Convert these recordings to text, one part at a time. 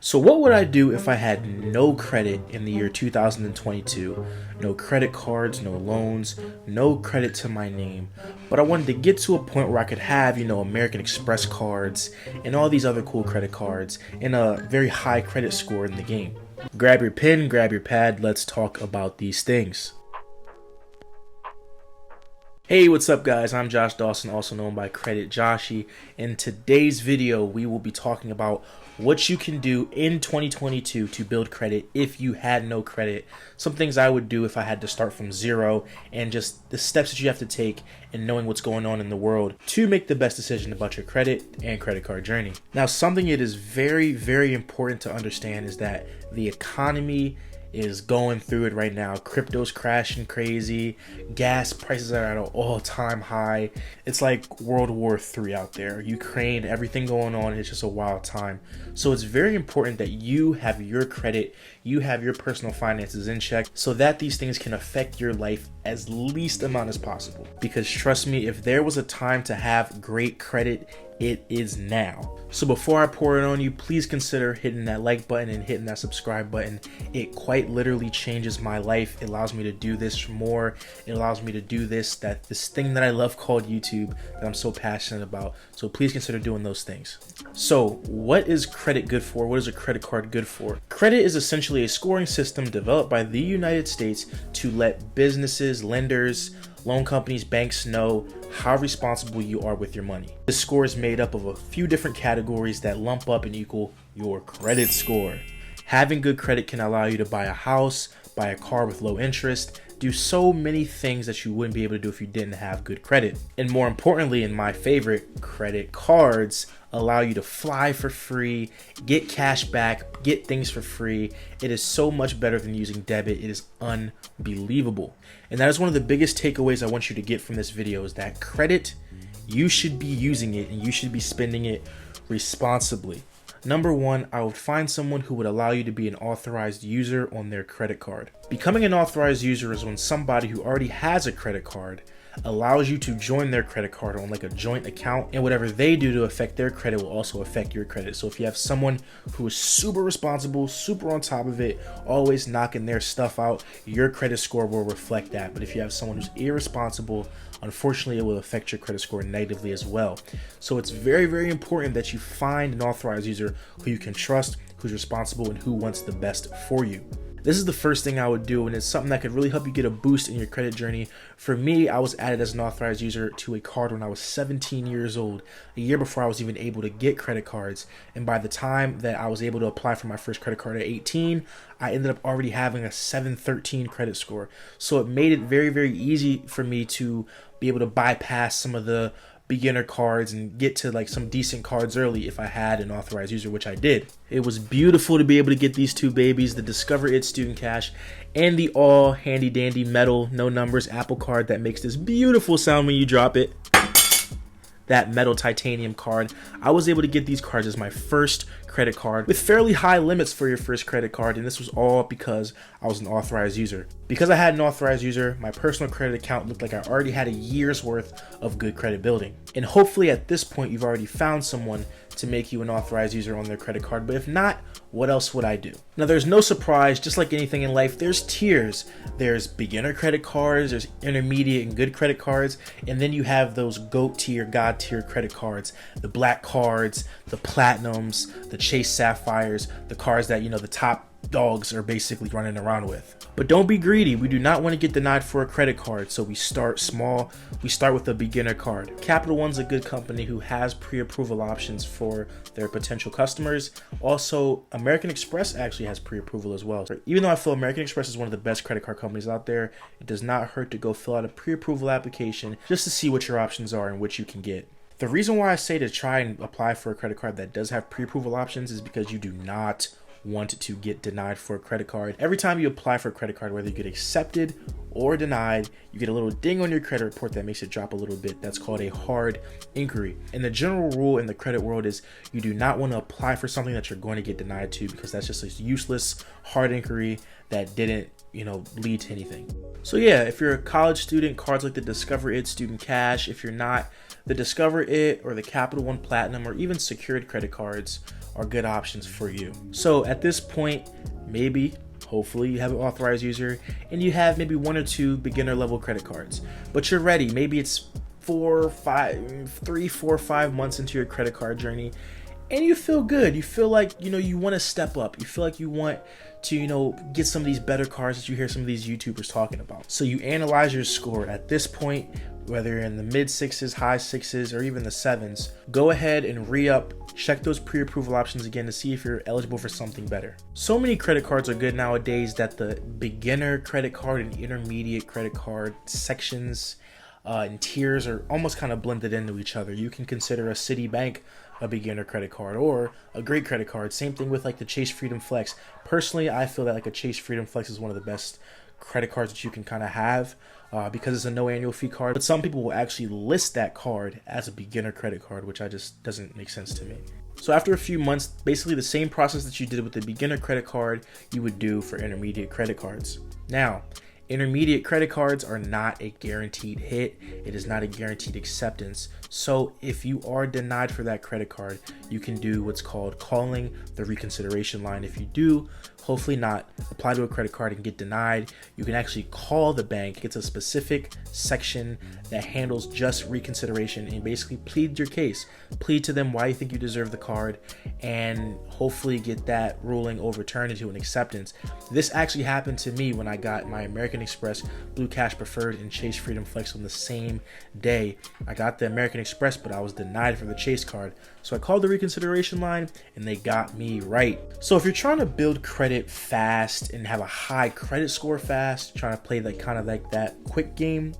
So what would I do if I had no credit in the year 2022? No credit cards, no loans, no credit to my name. But I wanted to get to a point where I could have, American Express cards and all these other cool credit cards and a very high credit score in the game. Grab your pen, grab your pad, let's talk about these things. Hey, what's up guys? I'm Josh Dawson, also known by CreditJoshy. In today's video, we will be talking about what you can do in 2022 to build credit if you had no credit. Some things I would do if I had to start from zero, and just the steps that you have to take and knowing what's going on in the world to make the best decision about your credit and credit card journey. Now, something it is very, very important to understand is that the economy is going through it right now. Crypto's crashing crazy. Gas prices are at an all-time high. It's like World War III out there. Ukraine, everything going on. It's just a wild time. So it's very important that you have your credit, you have your personal finances in check so that these things can affect your life as least amount as possible. Because trust me, if there was a time to have great credit, it is now. So before I pour it on you, please consider hitting that like button and hitting that subscribe button. It quite literally changes my life. It allows me to do this more. It allows me to do this thing that I love called YouTube that I'm so passionate about. So please consider doing those things. So what is credit good for? What is a credit card good for? Credit is essentially a scoring system developed by the United States to let businesses, lenders, loan companies, banks know how responsible you are with your money. This score is made up of a few different categories that lump up and equal your credit score. Having good credit can allow you to buy a house, buy a car with low interest, do so many things that you wouldn't be able to do if you didn't have good credit. And more importantly, and my favorite, credit cards allow you to fly for free, get cash back, get things for free. It is so much better than using debit. It is unbelievable. And that is one of the biggest takeaways I want you to get from this video is that credit, you should be using it and you should be spending it responsibly. Number one, I would find someone who would allow you to be an authorized user on their credit card. Becoming an authorized user is when somebody who already has a credit card allows you to join their credit card on like a joint account, and whatever they do to affect their credit will also affect your credit. So if you have someone who is super responsible, super on top of it, always knocking their stuff out, your credit score will reflect that. But if you have someone who's irresponsible, unfortunately it will affect your credit score negatively as well. So it's very, very important that you find an authorized user who you can trust, who's responsible, and who wants the best for you. This is the first thing I would do, and it's something that could really help you get a boost in your credit journey. For me, I was added as an authorized user to a card when I was 17 years old, a year before I was even able to get credit cards. And by the time that I was able to apply for my first credit card at 18, I ended up already having a 713 credit score. So it made it very, very easy for me to be able to bypass some of the beginner cards and get to like some decent cards early if I had an authorized user, which I did. It was beautiful to be able to get these two babies, the Discover It Student Cash and the all handy dandy metal, no numbers Apple card that makes this beautiful sound when you drop it. That metal titanium card. I was able to get these cards as my first credit card with fairly high limits for your first credit card, and this was all because I was an authorized user. Because I had an authorized user, my personal credit account looked like I already had a year's worth of good credit building. And hopefully at this point you've already found someone to make you an authorized user on their credit card, but if not, what else would I do? Now there's no surprise, just like anything in life, there's tiers. There's beginner credit cards, there's intermediate and good credit cards, and then you have those GOAT tier, God tier credit cards, the black cards, the platinums, the Chase Sapphires, the cards that, the top dogs are basically running around with. But don't be greedy. We do not want to get denied for a credit card, so we start small. We start with a beginner card. Capital One's a good company who has pre-approval options for their potential customers. Also, American Express actually has pre-approval as well. Even though I feel American Express is one of the best credit card companies out there, it does not hurt to go fill out a pre-approval application just to see what your options are and what you can get. The reason why I say to try and apply for a credit card that does have pre-approval options is because you do not want to get denied for a credit card. Every time you apply for a credit card, whether you get accepted or denied, you get a little ding on your credit report that makes it drop a little bit. That's called a hard inquiry. And the general rule in the credit world is you do not want to apply for something that you're going to get denied to, because that's just a useless hard inquiry that didn't lead to anything. So yeah, if you're a college student, cards like the Discover It Student Cash. If you're not, the Discover It or the Capital One Platinum or even secured credit cards are good options for you. So at this point, maybe, hopefully you have an authorized user and you have maybe 1 or 2 beginner level credit cards, but you're ready. Maybe it's 3, 4, 5 months into your credit card journey and you feel good. You feel like, you want to step up. You feel like you want to, get some of these better cards that you hear some of these YouTubers talking about. So you analyze your score at this point, whether you're in the mid 6s, high 6s, or even the 7s, go ahead and re-up, check those pre-approval options again to see if you're eligible for something better. So many credit cards are good nowadays that the beginner credit card and intermediate credit card sections and tiers are almost kind of blended into each other. You can consider a Citibank a beginner credit card or a great credit card. Same thing with like the Chase Freedom Flex. Personally, I feel that like a Chase Freedom Flex is one of the best credit cards that you can kind of have because it's a no annual fee card. But some people will actually list that card as a beginner credit card, which just doesn't make sense to me. So after a few months, basically the same process that you did with the beginner credit card, you would do for intermediate credit cards. Now, intermediate credit cards are not a guaranteed hit. It is not a guaranteed acceptance. So if you are denied for that credit card, you can do what's called calling the reconsideration line. If you do, hopefully not apply to a credit card and get denied, you can actually call the bank. It's a specific section that handles just reconsideration and basically plead your case. Plead to them why you think you deserve the card and hopefully get that ruling overturned into an acceptance. This actually happened to me when I got my American Express Blue Cash Preferred and Chase Freedom Flex on the same day. I got the American Express, but I was denied for the Chase card. So I called the reconsideration line and they got me right. So if you're trying to build credit fast and have a high credit score fast, trying to play like kind of like that quick game,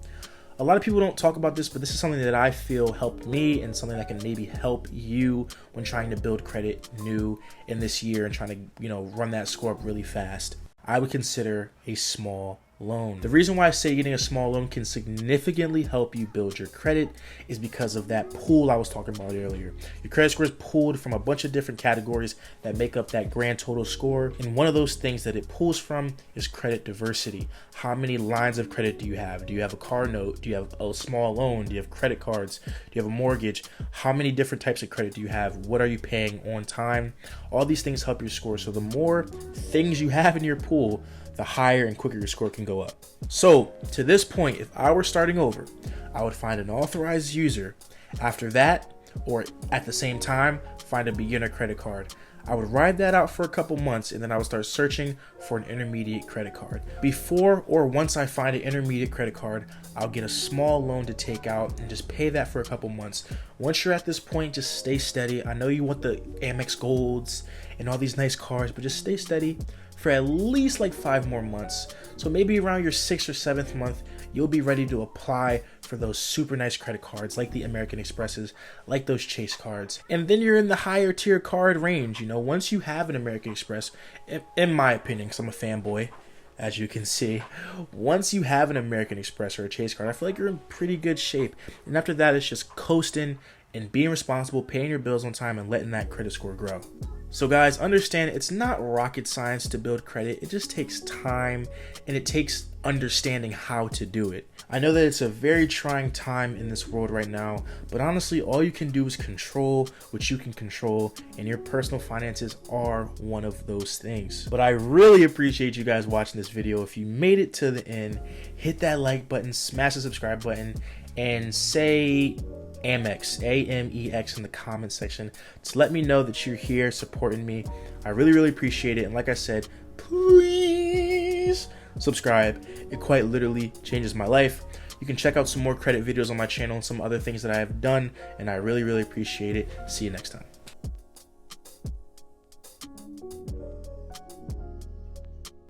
a lot of people don't talk about this, but this is something that I feel helped me and something that can maybe help you when trying to build credit new in this year and trying to, run that score up really fast. I would consider a small loan. The reason why I say getting a small loan can significantly help you build your credit is because of that pool I was talking about earlier. Your credit score is pooled from a bunch of different categories that make up that grand total score. And one of those things that it pulls from is credit diversity. How many lines of credit do you have? Do you have a car note? Do you have a small loan? Do you have credit cards? Do you have a mortgage? How many different types of credit do you have? What are you paying on time? All these things help your score. So the more things you have in your pool, the higher and quicker your score can go up. So to this point, if I were starting over, I would find an authorized user. After that, or at the same time, find a beginner credit card. I would ride that out for a couple months and then I would start searching for an intermediate credit card. Before or once I find an intermediate credit card, I'll get a small loan to take out and just pay that for a couple months. Once you're at this point, just stay steady. I know you want the Amex Golds and all these nice cards, but just stay steady for at least like 5 more months. So maybe around your 6th or 7th month, you'll be ready to apply for those super nice credit cards like the American Expresses, like those Chase cards. And then you're in the higher tier card range. Once you have an American Express, in my opinion, because I'm a fanboy, as you can see, once you have an American Express or a Chase card, I feel like you're in pretty good shape. And after that, it's just coasting and being responsible, paying your bills on time, and letting that credit score grow. So guys, understand it's not rocket science to build credit. It just takes time and it takes understanding how to do it. I know that it's a very trying time in this world right now, but honestly, all you can do is control what you can control, and your personal finances are one of those things. But I really appreciate you guys watching this video. If you made it to the end, hit that like button, smash the subscribe button, and say Amex, AMEX in the comment section to let me know that you're here supporting me. I really appreciate it. And like I said, please subscribe. It quite literally changes my life. You can check out some more credit videos on my channel and some other things that I have done, and I really appreciate it. See you next time.